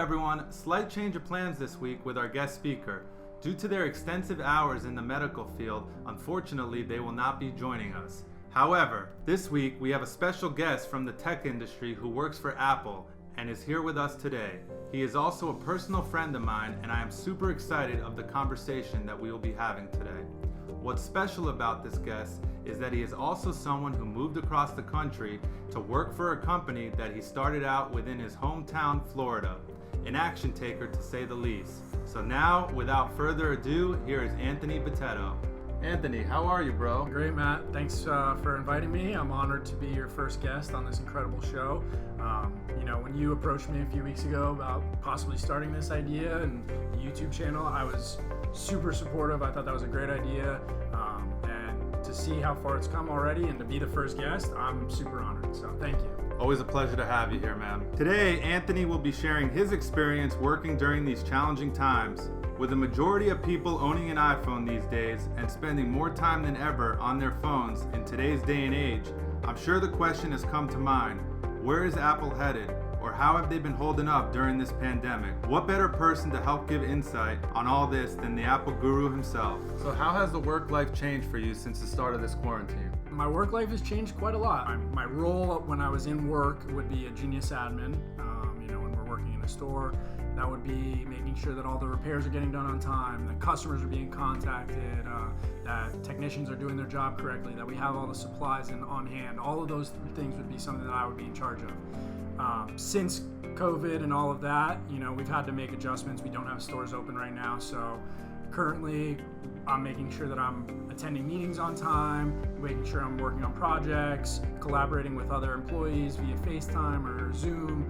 everyone, slight change of plans this week with our guest speaker. Due to their extensive hours in the medical field, unfortunately they will not be joining us. However, this week we have a special guest from the tech industry who works for Apple and is here with us today. He is also a personal friend of mine, and I am super excited of the conversation that we will be having today. What's special about this guest is that he is also someone who moved across the country to work for a company that he started out within his hometown, Florida. An action taker, to say the least. So now, without further ado, here is Anthony Bitetto. Anthony, how are you, bro? Great, Matt. Thanks for inviting me. I'm honored to be your first guest on this incredible show. When you approached me a few weeks ago about possibly starting this idea and the YouTube channel, I was super supportive. I thought that was a great idea. And to see how far it's come already and to be the first guest, I'm super honored. So thank you. Always a pleasure to have you here, man. Today, Anthony will be sharing his experience working during these challenging times. With the majority of people owning an iPhone these days and spending more time than ever on their phones in today's day and age, I'm sure the question has come to mind: where is Apple headed? Or how have they been holding up during this pandemic? What better person to help give insight on all this than the Apple guru himself? So how has the work life changed for you since the start of this quarantine? My work life has changed quite a lot. My role when I was in work would be a Genius admin. When we're working in a store, that would be making sure that all the repairs are getting done on time, that customers are being contacted, that technicians are doing their job correctly, that we have all the supplies on hand. All of those things would be something that I would be in charge of. Since COVID and all of that, we've had to make adjustments. We don't have stores open right now, so currently I'm making sure that I'm attending meetings on time, making sure I'm working on projects, collaborating with other employees via FaceTime or Zoom,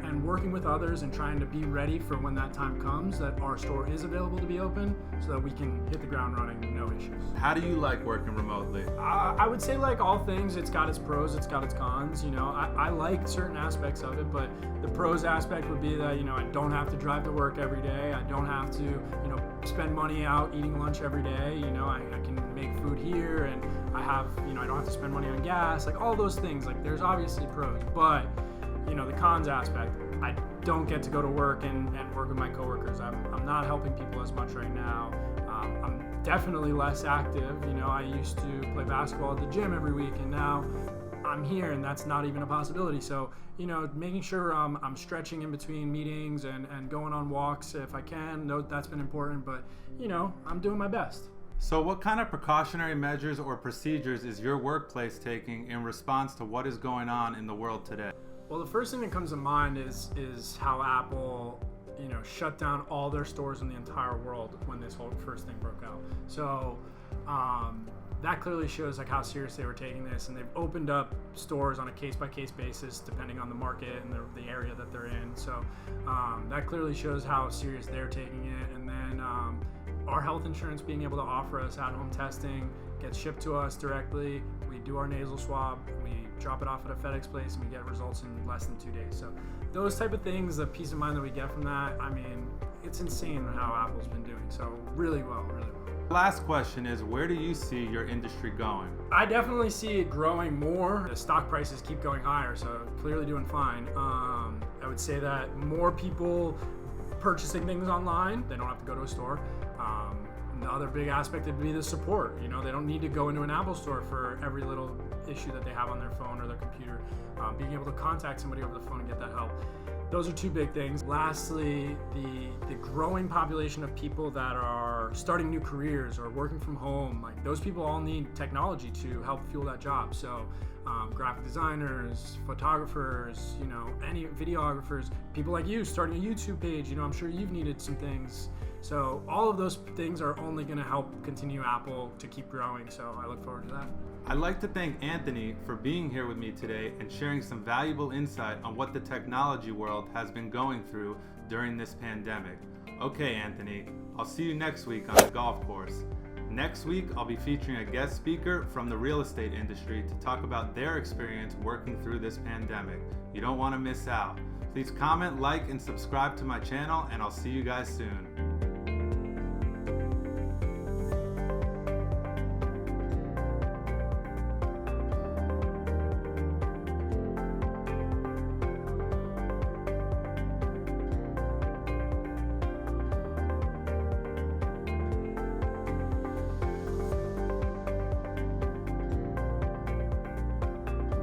and working with others and trying to be ready for when that time comes that our store is available to be open so that we can hit the ground running with no issues. How do you like working remotely? I would say, like all things, it's got its pros, it's got its cons. I like certain aspects of it, but the pros aspect would be that, I don't have to drive to work every day. I don't have to, spend money out eating lunch every day. I can make food here, and I have, I don't have to spend money on gas. Like all those things, like there's obviously pros, but the cons aspect, I don't get to go to work and work with my coworkers. I'm not helping people as much right now. I'm definitely less active. I used to play basketball at the gym every week, and now I'm here and that's not even a possibility. So, making sure I'm stretching in between meetings and going on walks if I can. That's been important, but, I'm doing my best. So what kind of precautionary measures or procedures is your workplace taking in response to what is going on in the world today? Well, the first thing that comes to mind is how Apple, shut down all their stores in the entire world when this whole first thing broke out. So that clearly shows like how serious they were taking this, and they've opened up stores on a case-by-case basis depending on the market and the area that they're in. So that clearly shows how serious they're taking it. And then our health insurance being able to offer us at-home testing gets shipped to us directly. We do our nasal swab, we drop it off at a FedEx place, and we get results in less than 2 days. So those type of things, the peace of mind that we get from that, it's insane how Apple's been doing. So really well. Last question is, where do you see your industry going? I definitely see it growing more. The stock prices keep going higher, so clearly doing fine. I would say that more people purchasing things online, they don't have to go to a store. The other big aspect would be the support. They don't need to go into an Apple store for every little issue that they have on their phone or their computer. Being able to contact somebody over the phone and get that help. Those are two big things. Lastly, the growing population of people that are starting new careers or working from home, like those people all need technology to help fuel that job. So graphic designers, photographers, any videographers, people like you starting a YouTube page, I'm sure you've needed some things. So all of those things are only going to help continue Apple to keep growing. So I look forward to that. I'd like to thank Anthony for being here with me today and sharing some valuable insight on what the technology world has been going through during this pandemic. Okay, Anthony, I'll see you next week on the golf course. Next week, I'll be featuring a guest speaker from the real estate industry to talk about their experience working through this pandemic. You don't want to miss out. Please comment, like, and subscribe to my channel, and I'll see you guys soon.